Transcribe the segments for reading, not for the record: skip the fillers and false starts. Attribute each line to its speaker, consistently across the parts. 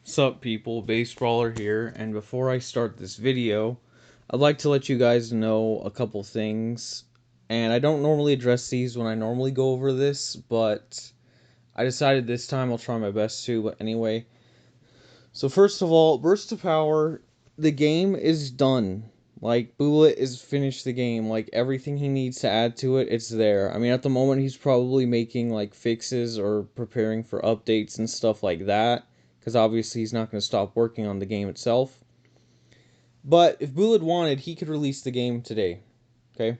Speaker 1: Sup people, Base Brawler here, and before I start this video, I'd like to let you guys know a couple things. And I don't normally address these when I normally go over this, but I decided this time I'll try my best to, but anyway. So first of all, Burst of Power, the game is done. Like, Bullet is finished the game. Like, everything he needs to add to it, it's there. I mean, at the moment, he's probably making, like, fixes or preparing for updates and stuff like that. Because obviously, he's not going to stop working on the game itself. But if Bullet wanted, he could release the game today. Okay?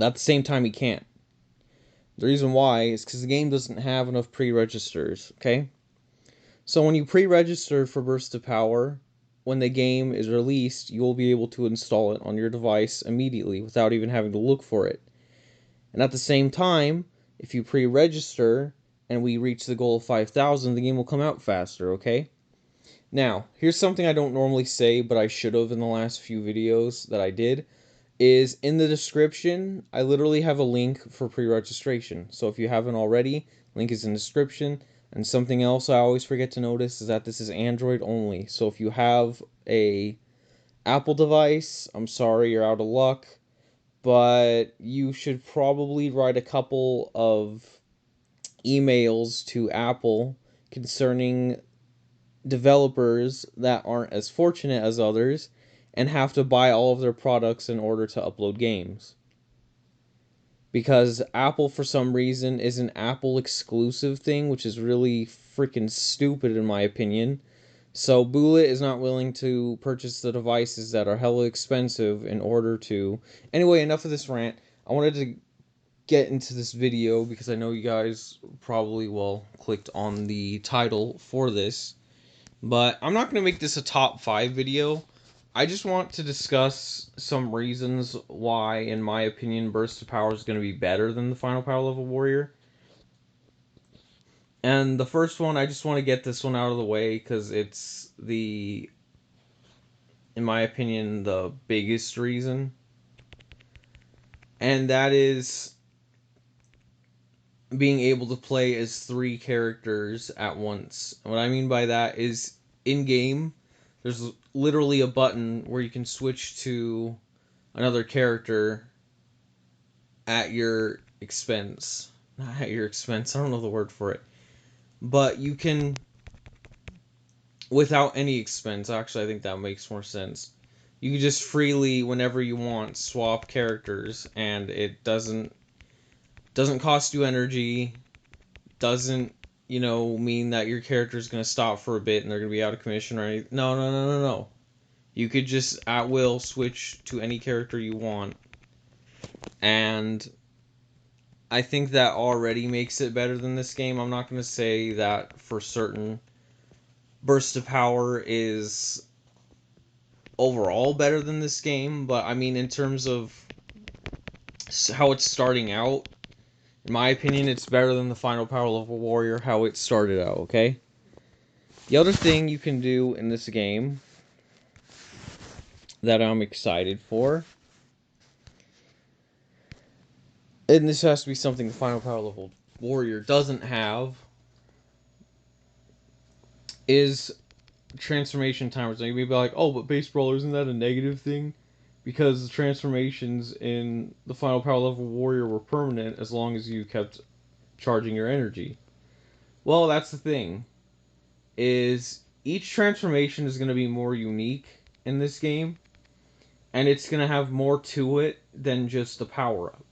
Speaker 1: At the same time, he can't. The reason why is because the game doesn't have enough pre-registers. Okay? So when you pre-register for Burst of Power, when the game is released, you will be able to install it on your device immediately without even having to look for it. And at the same time, if you pre-register and we reach the goal of 5,000, the game will come out faster, okay? Now, here's something I don't normally say, but I should have in the last few videos that I did, is in the description, I literally have a link for pre-registration. So if you haven't already, link is in the description. And something else I always forget to notice is that this is Android only. So if you have a Apple device, I'm sorry, you're out of luck. But you should probably write a couple of emails to Apple concerning developers that aren't as fortunate as others and have to buy all of their products in order to upload games. Because Apple, for some reason, is an Apple exclusive thing, which is really freaking stupid in my opinion. So Bullet is not willing to purchase the devices that are hella expensive in order to... Anyway, enough of this rant. I wanted to get into this video because I know you guys probably, well, clicked on the title for this. But I'm not going to make this a top 5 video. I just want to discuss some reasons why, in my opinion, Burst of Power is going to be better than the Final Power Level Warrior. And the first one, I just want to get this one out of the way because it's in my opinion, the biggest reason. And that is being able to play as 3 characters at once. And what I mean by that is, in-game, there's literally a button where you can switch to another character at your expense. Not at your expense, I don't know the word for it. But you can, without any expense, actually I think that makes more sense. You can just freely, whenever you want, swap characters, and it doesn't cost you energy, doesn't, mean that your character is going to stop for a bit and they're going to be out of commission or anything. No, no, no, no, no. You could just, at will, switch to any character you want. And I think that already makes it better than this game. I'm not going to say that for certain Burst of Power is overall better than this game, but I mean, in terms of how it's starting out, in my opinion, it's better than the Final Power Level Warrior, how it started out, okay? The other thing you can do in this game that I'm excited for, and this has to be something the Final Power Level Warrior doesn't have, is transformation timers. Now you may be like, oh, but Base Brawler, isn't that a negative thing? Because the transformations in the Final Power Level Warrior were permanent as long as you kept charging your energy. Well, that's the thing, is each transformation is going to be more unique in this game, and it's going to have more to it than just the power-up.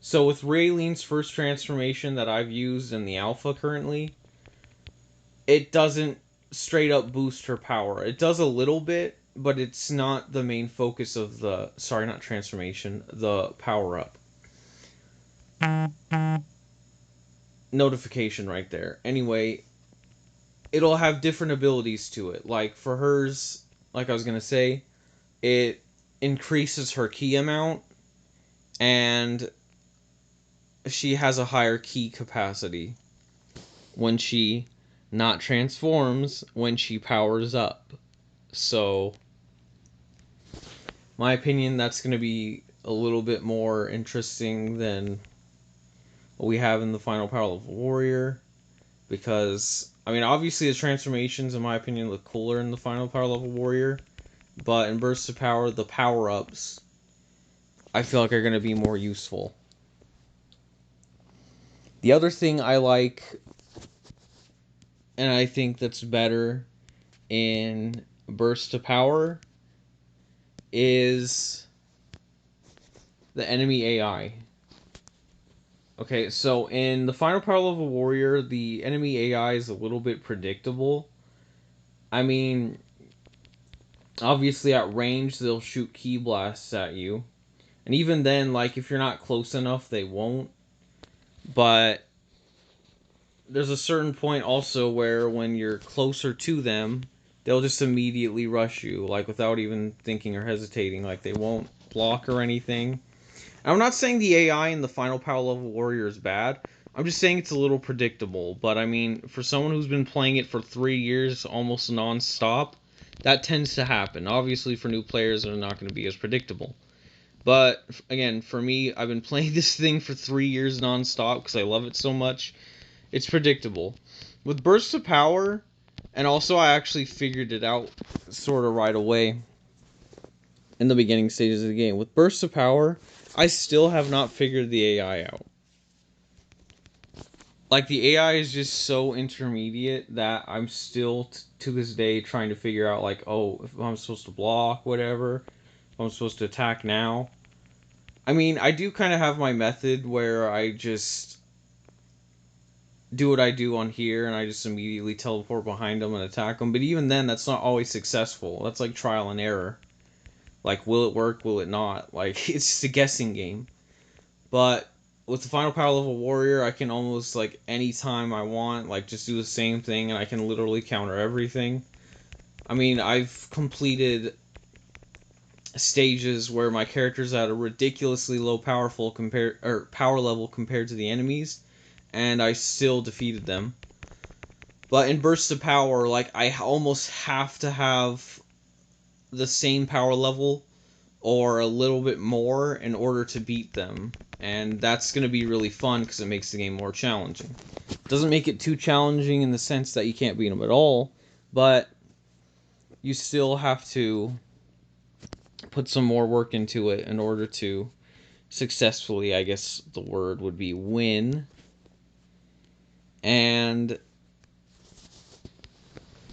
Speaker 1: So with Raylene's first transformation that I've used in the alpha currently, it doesn't straight up boost her power. It does a little bit, but it's not the main focus of the... Sorry, not transformation, the power-up. Notification right there. Anyway, it'll have different abilities to it. Like, for hers, like I was going to say, it increases her key amount, and she has a higher key capacity when she not transforms, when she powers up. So, my opinion, that's going to be a little bit more interesting than what we have in the Final Power Level Warrior, because I mean, obviously the transformations, in my opinion, look cooler in the final power level warrior, but in bursts of power, the power-ups, I feel like are going to be more useful. The other thing I like, and I think that's better in burst of power, is the enemy AI. Okay, so in the final power level warrior, the enemy AI is a little bit predictable. I mean, obviously at range they'll shoot ki blasts at you. And even then, like, if you're not close enough, they won't. But there's a certain point also where when you're closer to them, they'll just immediately rush you, like, without even thinking or hesitating. Like, they won't block or anything. And I'm not saying the AI in the final power level warrior is bad. I'm just saying it's a little predictable. But, I mean, for someone who's been playing it for 3 years almost non-stop, that tends to happen. Obviously, for new players, they're not going to be as predictable. But, again, for me, I've been playing this thing for 3 years non-stop because I love it so much. It's predictable. With Bursts of Power, and also I actually figured it out sort of right away in the beginning stages of the game. With Bursts of Power, I still have not figured the AI out. Like, the AI is just so intermediate that I'm still, to this day, trying to figure out, like, oh, if I'm supposed to block, whatever, if I'm supposed to attack now. I mean, I do kind of have my method where I just do what I do on here and I just immediately teleport behind them and attack them. But even then, that's not always successful. That's like trial and error. Like, will it work? Will it not? Like, it's just a guessing game. But with the final power level warrior, I can almost, like, anytime I want, like, just do the same thing and I can literally counter everything. I mean, I've completed stages where my character's at a ridiculously low power level compared to the enemies, and I still defeated them. But in bursts of power, like, I almost have to have the same power level or a little bit more in order to beat them. And that's going to be really fun because it makes the game more challenging. It doesn't make it too challenging in the sense that you can't beat them at all, but you still have to put some more work into it in order to successfully, I guess the word would be, win. And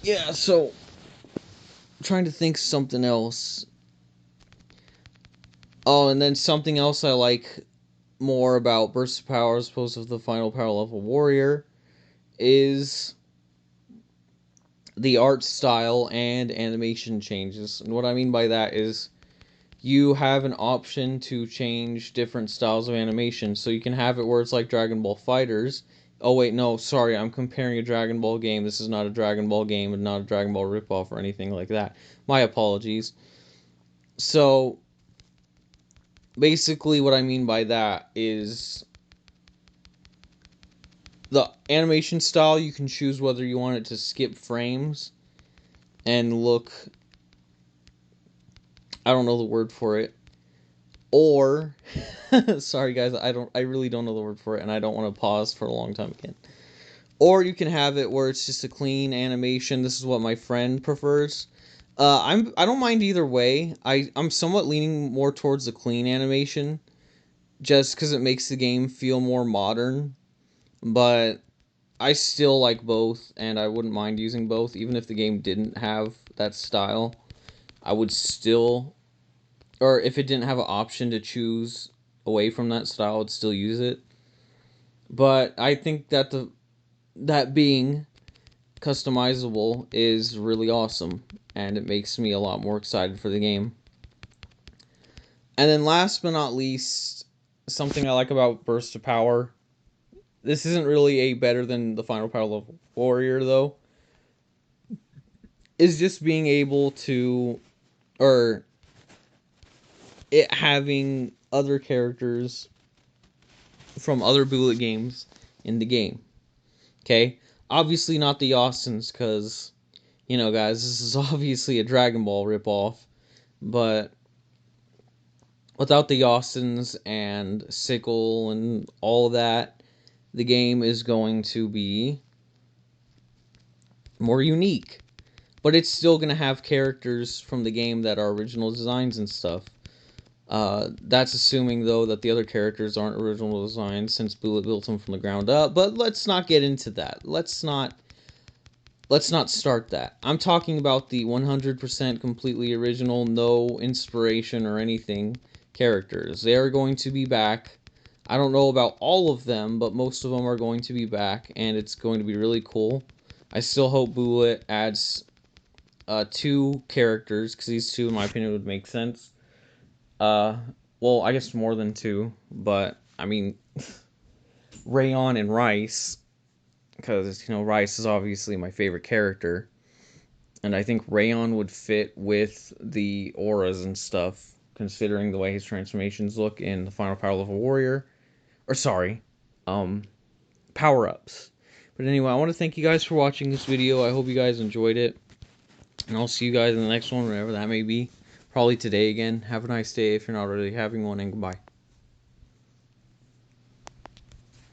Speaker 1: yeah, so I'm trying to think something else. Oh, and then something else I like more about Burst of Power as opposed to the final power level warrior is the art style and animation changes. And what I mean by that is you have an option to change different styles of animation. So you can have it where it's like Dragon Ball Fighters. Oh wait, no, sorry, I'm comparing a Dragon Ball game. This is not a Dragon Ball game and not a Dragon Ball ripoff or anything like that. My apologies. So basically what I mean by that is the animation style, you can choose whether you want it to skip frames and look, I don't know the word for it, or sorry guys, I really don't know the word for it and I don't want to pause for a long time again. Or you can have it where it's just a clean animation. This is what my friend prefers. I don't mind either way. I'm somewhat leaning more towards the clean animation just cuz it makes the game feel more modern, but I still like both, and I wouldn't mind using both, even if the game didn't have that style. I would still, or if it didn't have an option to choose away from that style, I'd still use it. But I think that that being customizable is really awesome, and it makes me a lot more excited for the game. And then last but not least, something I like about Burst of Power. This isn't really a better than the Final Power level warrior though. Is just being able to, or it having other characters from other bullet games in the game. Okay? Obviously not the Austins, because, you know, guys, this is obviously a Dragon Ball ripoff. But without the Austins and Sickle and all that, the game is going to be more unique. But it's still going to have characters from the game that are original designs and stuff. That's assuming, though, that the other characters aren't original designs, since Bullet built them from the ground up. But let's not get into that. Let's not start that. I'm talking about the 100% completely original, no inspiration or anything characters. They are going to be back. I don't know about all of them, but most of them are going to be back, and it's going to be really cool. I still hope Bullet adds 2 characters, because these 2, in my opinion, would make sense. Uh, well, I guess more than 2, but I mean, Rayon and Rice, because Rice is obviously my favorite character, and I think Rayon would fit with the auras and stuff, considering the way his transformations look in the Final Power Level Warrior, or sorry, um, power ups. But anyway, I want to thank you guys for watching this video. I hope you guys enjoyed it, and I'll see you guys in the next one, whenever that may be. Probably today again. Have a nice day if you're not already having one, and goodbye.